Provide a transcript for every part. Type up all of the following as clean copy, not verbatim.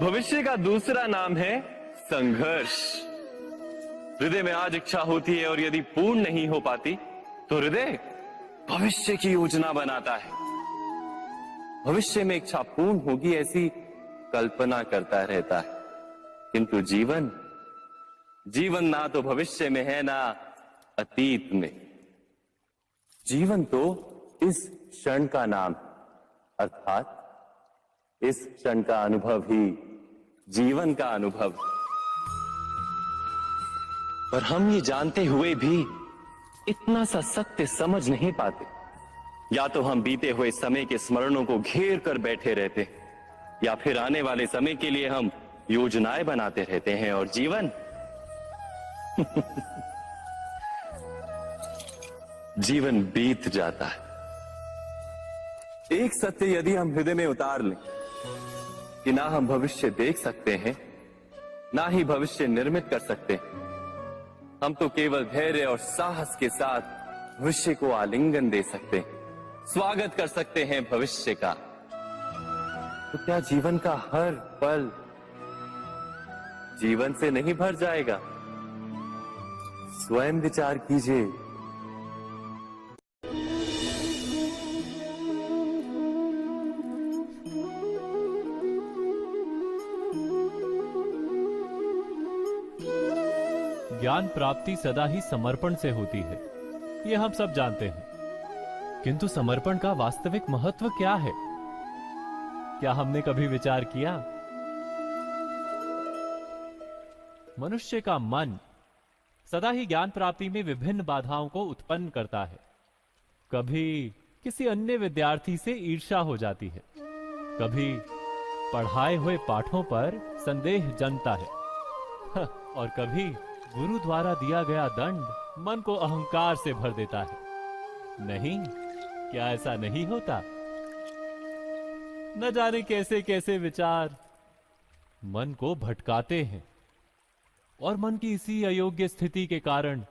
भविष्य का दूसरा नाम है संघर्ष। हृदय में आज इच्छा होती है और यदि पूर्ण नहीं हो पाती तो हृदय भविष्य की योजना बनाता है। भविष्य में इच्छा पूर्ण होगी ऐसी कल्पना करता रहता है, किंतु जीवन ना तो भविष्य में है ना अतीत में। जीवन तो इस क्षण का नाम, अर्थात इस क्षण का अनुभव ही जीवन का अनुभव। पर हम ये जानते हुए भी इतना सा सत्य समझ नहीं पाते। या तो हम बीते हुए समय के स्मरणों को घेर कर बैठे रहते, या फिर आने वाले समय के लिए हम योजनाएं बनाते रहते हैं और जीवन जीवन बीत जाता है। एक सत्य यदि हम हृदय में उतार लें कि ना हम भविष्य देख सकते हैं, ना ही भविष्य निर्मित कर सकते हैं, हम तो केवल धैर्य और साहस के साथ भविष्य को आलिंगन दे सकते हैं, स्वागत कर सकते हैं भविष्य का। तो क्या जीवन का हर पल जीवन से नहीं भर जाएगा? स्वयं विचार कीजिए। ज्ञान प्राप्ति सदा ही समर्पण से होती है, ये हम सब जानते हैं। किंतु समर्पण का वास्तविक महत्व क्या है? क्या हमने कभी विचार किया? मनुष्य का मन सदा ही ज्ञान प्राप्ति में विभिन्न बाधाओं को उत्पन्न करता है। कभी किसी अन्य विद्यार्थी से ईर्ष्या हो जाती है, कभी पढ़ाए हुए पाठों पर संदेह जन्मता है, और कभी गुरु द्वारा दिया गया दंड मन को अहंकार से भर देता है। नहीं, क्या ऐसा नहीं होता? न जाने कैसे कैसे विचार मन को भटकाते हैं, और मन की इसी अयोग्य स्थिति के कारण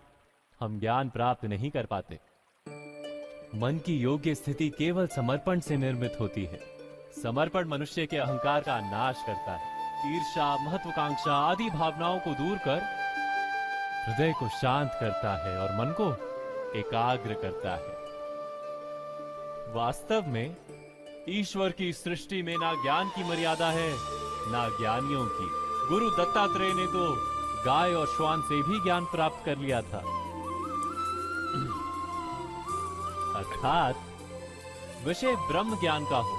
हम ज्ञान प्राप्त नहीं कर पाते। मन की योग्य स्थिति केवल समर्पण से निर्मित होती है। समर्पण मनुष्य के अहंकार का नाश करता है, ईर्ष्या, महत्वाकांक्षा आदि भावनाओं को दूर कर हृदय को शांत करता है और मन को एकाग्र करता है। वास्तव में ईश्वर की सृष्टि में ना ज्ञान की मर्यादा है, ना ज्ञानियों की। गुरु दत्तात्रेय ने तो गाय और श्वान से भी ज्ञान प्राप्त कर लिया था। अर्थात विषय ब्रह्म ज्ञान का हो,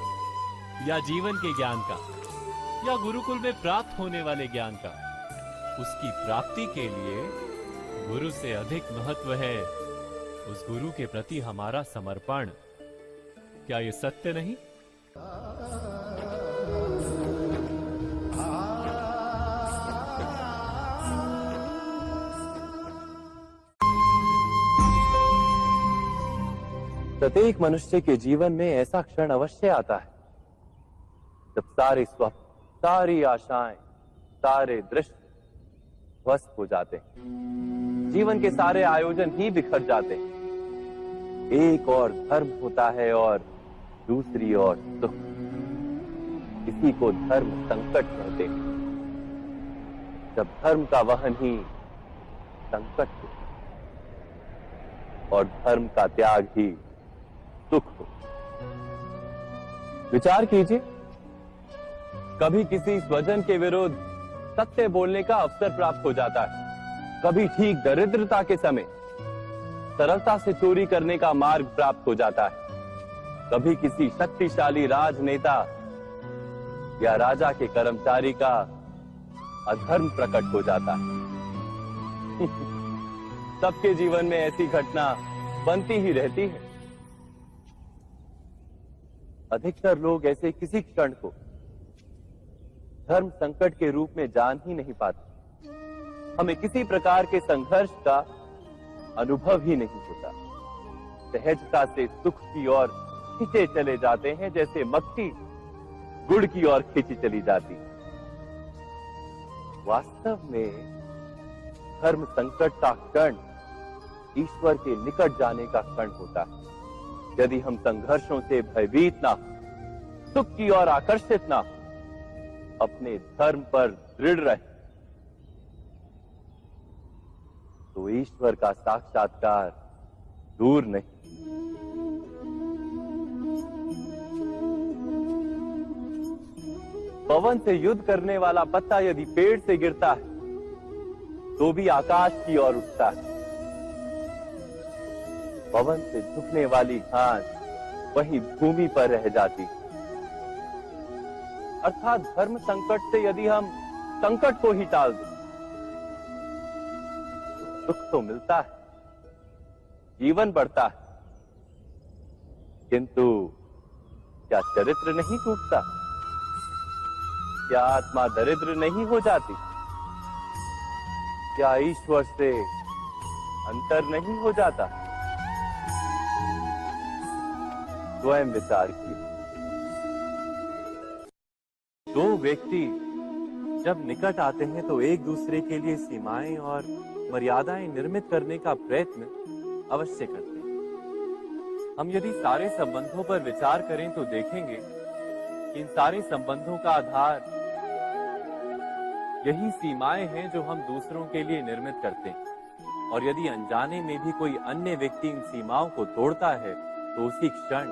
या जीवन के ज्ञान का, या गुरुकुल में प्राप्त होने वाले ज्ञान का, उसकी प्राप्ति के लिए गुरु से अधिक महत्व है उस गुरु के प्रति हमारा समर्पण। क्या ये सत्य नहीं? प्रत्येक मनुष्य के जीवन में ऐसा क्षण अवश्य आता है जब सारे स्वप्न, सारी आशाएं, सारे दृश्य ध्वस्त हो जाते हैं। जीवन के सारे आयोजन ही बिखर जाते हैं। एक और धर्म होता है और दूसरी ओर सुख। इसी को धर्म संकट कहते हैं। जब धर्म का वहन ही संकट हो और धर्म का त्याग ही सुख हो। विचार कीजिए, कभी किसी स्वजन के विरुद्ध सत्य बोलने का अवसर प्राप्त हो जाता है, कभी ठीक दरिद्रता के समय सरलता से चोरी करने का मार्ग प्राप्त हो जाता है, कभी किसी शक्तिशाली राजनेता या राजा के कर्मचारी का अधर्म प्रकट हो जाता है। सबके जीवन में ऐसी घटना बनती ही रहती है। अधिकतर लोग ऐसे किसी क्षण को धर्म संकट के रूप में जान ही नहीं पाते। हमें किसी प्रकार के संघर्ष का अनुभव ही नहीं होता। सहजता से सुख की ओर खींचे चले जाते हैं, जैसे मक्खी गुड़ की ओर खींची चली जाती। वास्तव में धर्म संकट का क्षण ईश्वर के निकट जाने का क्षण होता है। यदि हम संघर्षों से भयभीत ना हो, सुख की ओर आकर्षित ना हो, अपने धर्म पर दृढ़ रहे, तो ईश्वर का साक्षात्कार दूर नहीं। पवन से युद्ध करने वाला पत्ता यदि पेड़ से गिरता है तो भी आकाश की ओर उठता है। पवन से झुकने वाली घास वही भूमि पर रह जाती। अर्थात धर्म संकट से यदि हम संकट को ही टाल दें, सुख तो मिलता है, जीवन बढ़ता है, किंतु क्या चरित्र नहीं टूटता? क्या आत्मा दरिद्र नहीं हो जाती? क्या ईश्वर से अंतर नहीं हो जाता? स्वयं विचार किए। दो व्यक्ति जब निकट आते हैं तो एक दूसरे के लिए सीमाएं और मर्यादाएं निर्मित करने का प्रयत्न अवश्य करते हैं। हम यदि सारे संबंधों पर विचार करें तो देखेंगे कि इन सारे संबंधों का आधार यही सीमाएं हैं जो हम दूसरों के लिए निर्मित करते हैं। और यदि अनजाने में भी कोई अन्य व्यक्ति इन सीमाओं को तोड़ता है तो उसी क्षण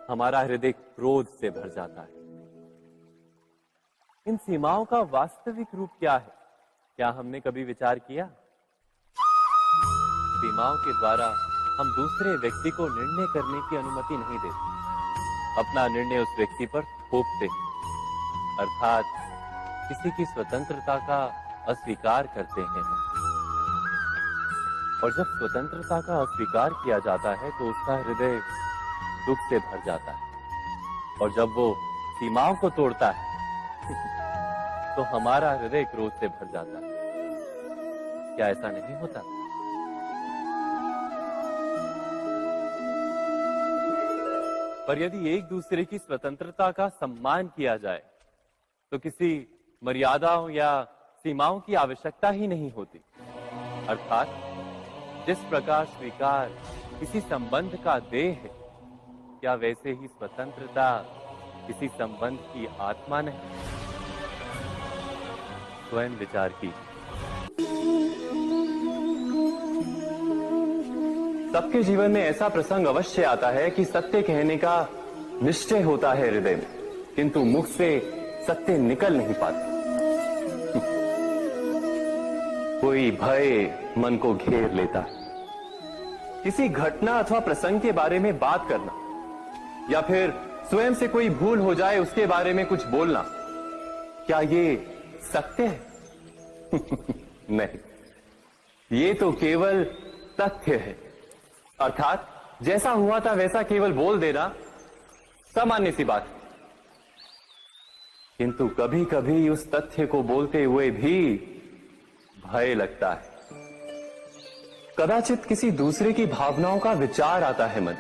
हमारा हृदय क्रोध से भर जाता है। इन सीमाओं का वास्तविक रूप क्या है? क्या हमने कभी विचार किया? सीमाओं के द्वारा हम दूसरे व्यक्ति को निर्णय करने की अनुमति नहीं देते, अपना निर्णय उस व्यक्ति पर थोपते, अर्थात किसी की स्वतंत्रता का अस्वीकार करते हैं। और जब स्वतंत्रता का अस्वीकार किया जाता है तो उसका हृदय दुख से भर जाता है, और जब वो सीमाओं को तोड़ता है तो हमारा हृदय क्रोध से भर जाता है। क्या ऐसा नहीं होता? पर यदि एक दूसरे की स्वतंत्रता का सम्मान किया जाए तो किसी मर्यादाओं या सीमाओं की आवश्यकता ही नहीं होती। अर्थात जिस प्रकार स्वीकार किसी संबंध का देह है, क्या वैसे ही स्वतंत्रता किसी संबंध की आत्मा नहीं? स्वयं विचार की। सबके जीवन में ऐसा प्रसंग अवश्य आता है कि सत्य कहने का निश्चय होता है हृदय में, किंतु मुख से सत्य निकल नहीं पाता। कोई भय मन को घेर लेता है। किसी घटना अथवा प्रसंग के बारे में बात करना या फिर स्वयं से कोई भूल हो जाए उसके बारे में कुछ बोलना, क्या ये सत्य है? नहीं, ये तो केवल तथ्य है। अर्थात जैसा हुआ था वैसा केवल बोल देना सामान्य सी बात है। किंतु कभी कभी उस तथ्य को बोलते हुए भी भय लगता है। कदाचित किसी दूसरे की भावनाओं का विचार आता है मन,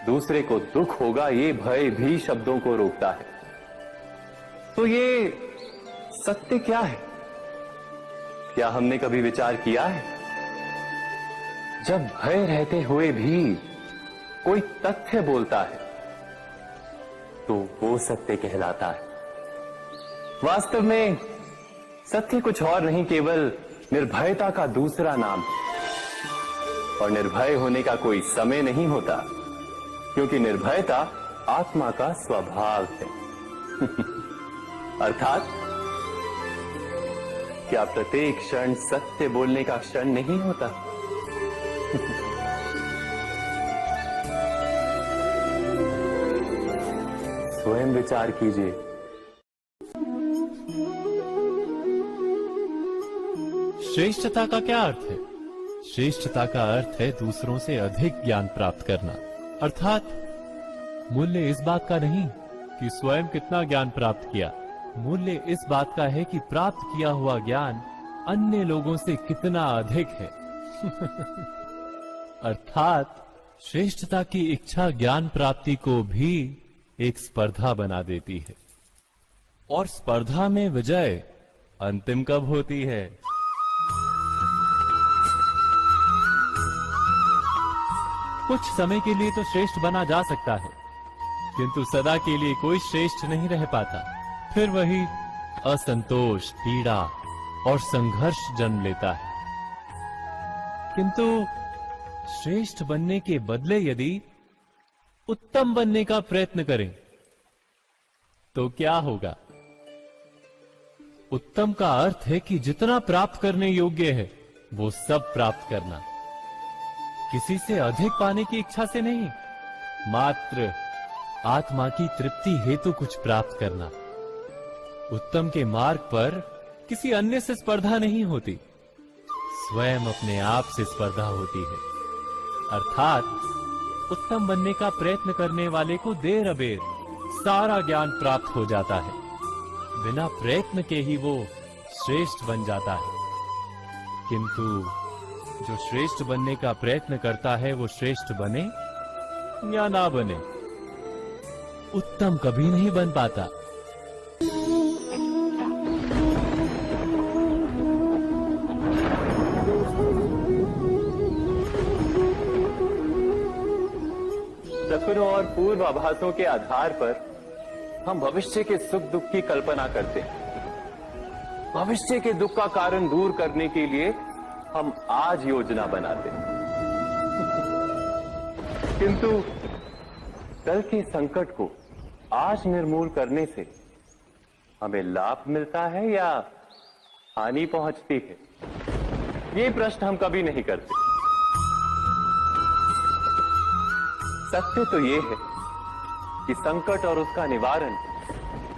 दूसरे को दुख होगा ये भय भी शब्दों को रोकता है। तो ये सत्य क्या है? क्या हमने कभी विचार किया है? जब भय रहते हुए भी कोई तथ्य बोलता है तो वो सत्य कहलाता है। वास्तव में सत्य कुछ और नहीं, केवल निर्भयता का दूसरा नाम है। और निर्भय होने का कोई समय नहीं होता, क्योंकि निर्भयता आत्मा का स्वभाव है। अर्थात क्या प्रत्येक क्षण सत्य बोलने का क्षण नहीं होता? स्वयं विचार कीजिए। श्रेष्ठता का क्या अर्थ है? श्रेष्ठता का अर्थ है दूसरों से अधिक ज्ञान प्राप्त करना। अर्थात मूल्य इस बात का नहीं कि स्वयं कितना ज्ञान प्राप्त किया, मूल्य इस बात का है कि प्राप्त किया हुआ ज्ञान अन्य लोगों से कितना अधिक है। अर्थात श्रेष्ठता की इच्छा ज्ञान प्राप्ति को भी एक स्पर्धा बना देती है। और स्पर्धा में विजय अंतिम कब होती है? कुछ समय के लिए तो श्रेष्ठ बना जा सकता है, किंतु सदा के लिए कोई श्रेष्ठ नहीं रह पाता। फिर वही असंतोष, पीड़ा और संघर्ष जन्म लेता है। किंतु श्रेष्ठ बनने के बदले यदि उत्तम बनने का प्रयत्न करें तो क्या होगा? उत्तम का अर्थ है कि जितना प्राप्त करने योग्य है वो सब प्राप्त करना, किसी से अधिक पाने की इच्छा से नहीं, मात्र आत्मा की तृप्ति हेतु कुछ प्राप्त करना। उत्तम के मार्ग पर किसी अन्य से स्पर्धा नहीं होती, स्वयं अपने आप से स्पर्धा होती है। अर्थात उत्तम बनने का प्रयत्न करने वाले को देर अबेर सारा ज्ञान प्राप्त हो जाता है, बिना प्रयत्न के ही वो श्रेष्ठ बन जाता है। किंतु जो श्रेष्ठ बनने का प्रयत्न करता है वो श्रेष्ठ बने या ना बने, उत्तम कभी नहीं बन पाता। सपनों और पूर्वाभासों के आधार पर हम भविष्य के सुख दुख की कल्पना करते हैं। भविष्य के दुख का कारण दूर करने के लिए हम आज योजना बनाते हैं। किंतु कल के संकट को आज निर्मूल करने से हमें लाभ मिलता है या हानि पहुंचती है, ये प्रश्न हम कभी नहीं करते। सत्य तो ये है कि संकट और उसका निवारण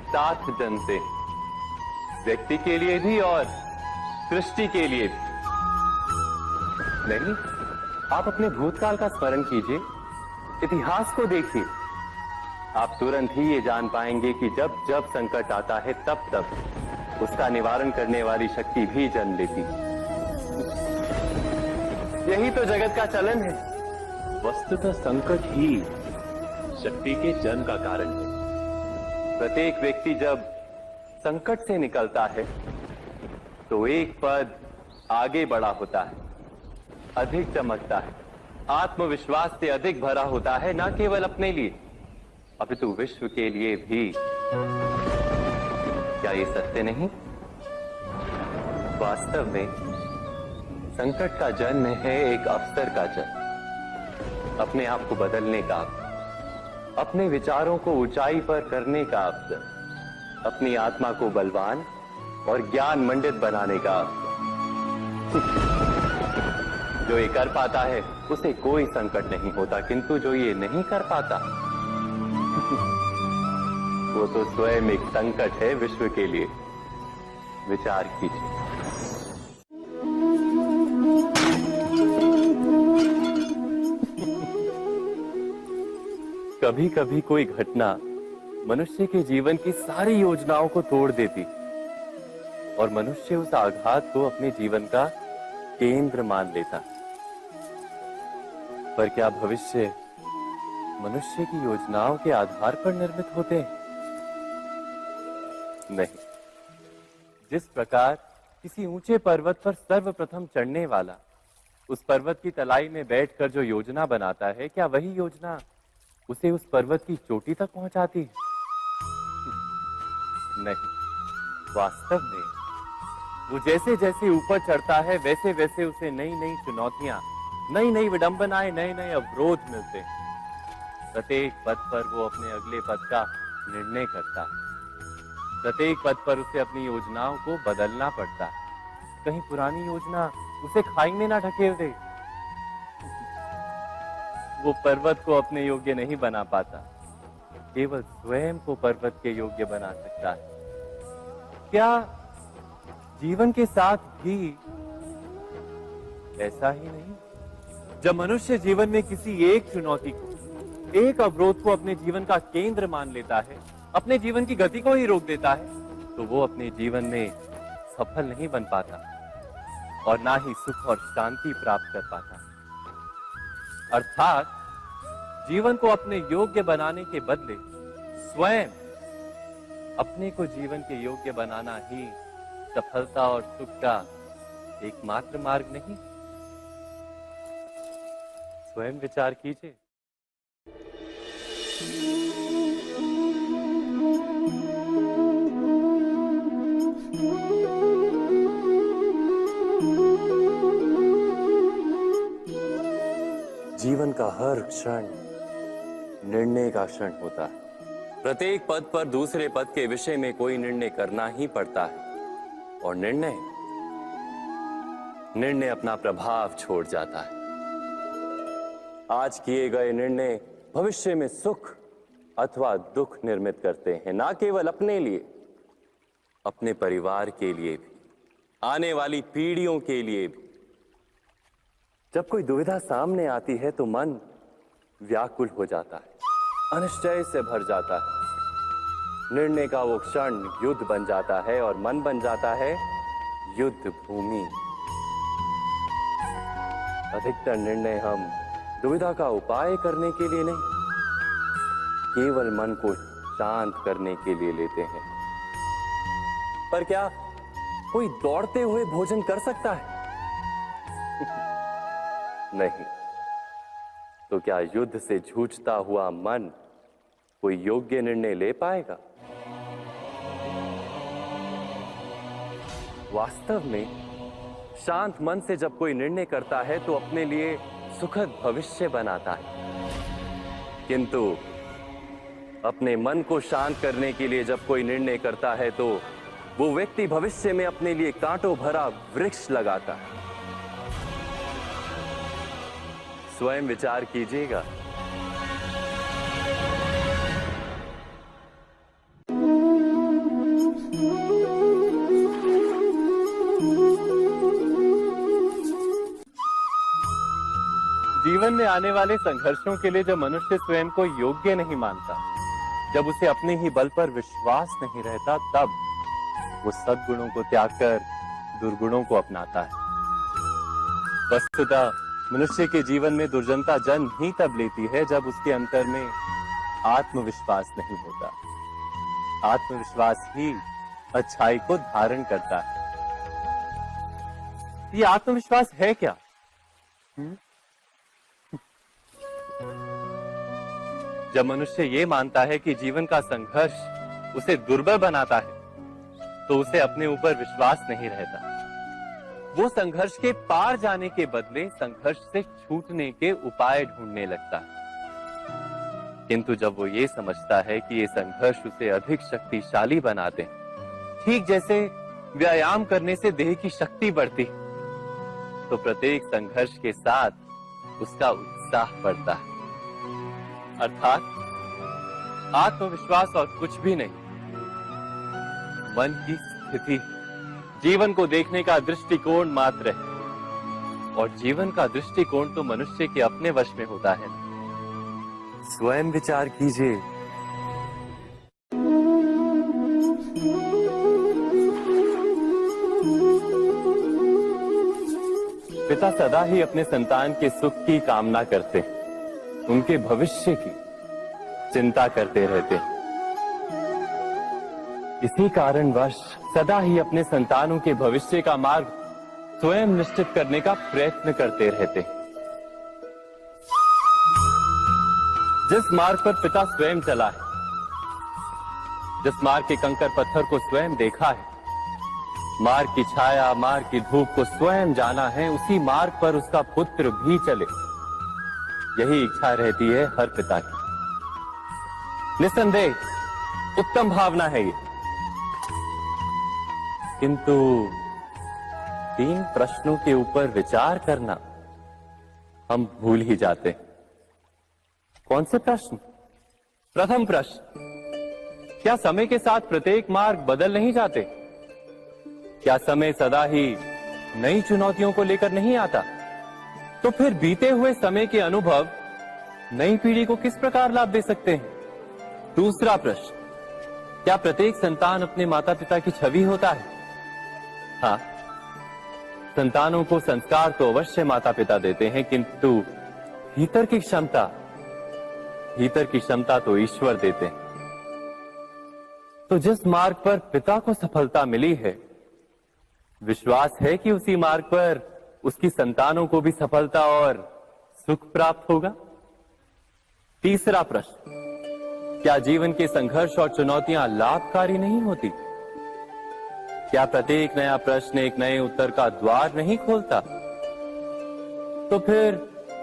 साथ जन से, व्यक्ति के लिए भी और सृष्टि के लिए भी। नहीं, आप अपने भूतकाल का स्मरण कीजिए, इतिहास को देखिए, आप तुरंत ही ये जान पाएंगे कि जब जब संकट आता है तब तब उसका निवारण करने वाली शक्ति भी जन्म लेती है। यही तो जगत का चलन है। वस्तुतः संकट ही शक्ति के जन्म का कारण है। प्रत्येक व्यक्ति जब संकट से निकलता है तो एक पद आगे बढ़ा होता है, अधिक चमकता है, आत्मविश्वास से अधिक भरा होता है, न केवल अपने लिए अपितु विश्व के लिए भी। क्या ये सत्य नहीं? वास्तव में संकट का जन्म है एक अवसर का जन्म, अपने आप को बदलने का, अपने विचारों को ऊंचाई पर करने का अवसर, अपनी आत्मा को बलवान और ज्ञान मंडित बनाने का अवसर। जो ये कर पाता है उसे कोई संकट नहीं होता, किंतु जो ये नहीं कर पाता वो तो स्वयं एक संकट है विश्व के लिए। विचार कीजिए। कभी कभी कोई घटना मनुष्य के जीवन की सारी योजनाओं को तोड़ देती और मनुष्य उस आघात को अपने जीवन का केंद्र मान लेता। पर क्या भविष्य मनुष्य की योजनाओं के आधार पर निर्मित होते हैं? नहीं। जिस प्रकार किसी ऊंचे पर्वत पर सर्वप्रथम चढ़ने वाला उस पर्वत की तलाई में बैठकर जो योजना बनाता है, क्या वही योजना उसे उस पर्वत की चोटी तक पहुंचाती है? नहीं। वास्तव में वो जैसे जैसे ऊपर चढ़ता है वैसे वैसे उसे नई नई चुनौतियां, नई नई विडंबनाएं, नए नए अवरोध मिलते हैं। प्रत्येक पद पर वो अपने अगले पद का निर्णय करता है। प्रत्येक पद पर उसे अपनी योजनाओं को बदलना पड़ता है। कहीं पुरानी योजना उसे खाई में ना ढकेल दे। वो पर्वत को अपने योग्य नहीं बना पाता, केवल स्वयं को पर्वत के योग्य बना सकता है। क्या जीवन के साथ भी ऐसा ही नहीं? जब मनुष्य जीवन में किसी एक चुनौती को, एक अवरोध को अपने जीवन का केंद्र मान लेता है, अपने जीवन की गति को ही रोक देता है, तो वो अपने जीवन में सफल नहीं बन पाता और ना ही सुख और शांति प्राप्त कर पाता। अर्थात जीवन को अपने योग्य बनाने के बदले स्वयं अपने को जीवन के योग्य बनाना ही सफलता और सुख का एकमात्र मार्ग नहीं। स्वयं विचार कीजिए। का हर क्षण निर्णय का क्षण होता है। प्रत्येक पद पर दूसरे पद के विषय में कोई निर्णय करना ही पड़ता है और निर्णय अपना प्रभाव छोड़ जाता है। आज किए गए निर्णय भविष्य में सुख अथवा दुख निर्मित करते हैं, ना केवल अपने लिए, अपने परिवार के लिए भी, आने वाली पीढ़ियों के लिए भी। जब कोई दुविधा सामने आती है तो मन व्याकुल हो जाता है, अनिश्चय से भर जाता है। निर्णय का वो क्षण युद्ध बन जाता है और मन बन जाता है युद्ध भूमि। अधिकतर निर्णय हम दुविधा का उपाय करने के लिए नहीं, केवल मन को शांत करने के लिए लेते हैं। पर क्या कोई दौड़ते हुए भोजन कर सकता है? नहीं। तो क्या युद्ध से जूझता हुआ मन कोई योग्य निर्णय ले पाएगा? वास्तव में शांत मन से जब कोई निर्णय करता है तो अपने लिए सुखद भविष्य बनाता है, किंतु अपने मन को शांत करने के लिए जब कोई निर्णय करता है तो वो व्यक्ति भविष्य में अपने लिए कांटों भरा वृक्ष लगाता है। स्वयं विचार कीजिएगा। जीवन में आने वाले संघर्षों के लिए जब मनुष्य स्वयं को योग्य नहीं मानता, जब उसे अपने ही बल पर विश्वास नहीं रहता, तब वो सद्गुणों को त्याग कर दुर्गुणों को अपनाता है। वस्तुतः मनुष्य के जीवन में दुर्जनता जन्म ही तब लेती है जब उसके अंतर में आत्मविश्वास नहीं होता। आत्मविश्वास ही अच्छाई को धारण करता है। ये आत्मविश्वास है क्या? जब मनुष्य ये मानता है कि जीवन का संघर्ष उसे दुर्बल बनाता है, तो उसे अपने ऊपर विश्वास नहीं रहता। वो संघर्ष के पार जाने के बदले संघर्ष से छूटने के उपाय ढूंढने लगता है। किंतु जब वो ये समझता है कि ये संघर्ष उसे अधिक शक्तिशाली बनाते हैं, ठीक जैसे व्यायाम करने से देह की शक्ति बढ़ती, तो प्रत्येक संघर्ष के साथ उसका उत्साह बढ़ता है। अर्थात आत्मविश्वास और कुछ भी नहीं, मन की स्थिति, जीवन को देखने का दृष्टिकोण मात्र है। और जीवन का दृष्टिकोण तो मनुष्य के अपने वश में होता है। स्वयं विचार कीजिए। पिता सदा ही अपने संतान के सुख की कामना करते हैं, उनके भविष्य की चिंता करते रहते हैं। इसी कारणवश सदा ही अपने संतानों के भविष्य का मार्ग स्वयं निश्चित करने का प्रयत्न करते रहते हैं। जिस मार्ग पर पिता स्वयं चला है, जिस मार्ग के कंकर पत्थर को स्वयं देखा है, मार्ग की छाया, मार्ग की धूप को स्वयं जाना है, उसी मार्ग पर उसका पुत्र भी चले, यही इच्छा रहती है हर पिता की। निस्संदेह उत्तम भावना है ये। किंतु 3 प्रश्नों के ऊपर विचार करना हम भूल ही जाते हैं। कौन से प्रश्न? प्रथम प्रश्न, क्या समय के साथ प्रत्येक मार्ग बदल नहीं जाते? क्या समय सदा ही नई चुनौतियों को लेकर नहीं आता? तो फिर बीते हुए समय के अनुभव नई पीढ़ी को किस प्रकार लाभ दे सकते हैं? दूसरा प्रश्न, क्या प्रत्येक संतान अपने माता पिता की छवि होता है? हाँ, संतानों को संस्कार तो अवश्य माता पिता देते हैं, किंतु भीतर की क्षमता तो ईश्वर देते हैं। तो जिस मार्ग पर पिता को सफलता मिली है, विश्वास है कि उसी मार्ग पर उसकी संतानों को भी सफलता और सुख प्राप्त होगा। तीसरा प्रश्न, क्या जीवन के संघर्ष और चुनौतियां लाभकारी नहीं होती? क्या प्रत्येक नया प्रश्न एक नए उत्तर का द्वार नहीं खोलता? तो फिर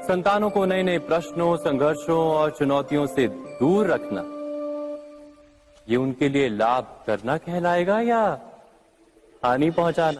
संतानों को नए नए प्रश्नों, संघर्षों और चुनौतियों से दूर रखना, ये उनके लिए लाभ करना कहलाएगा या हानि पहुंचाना?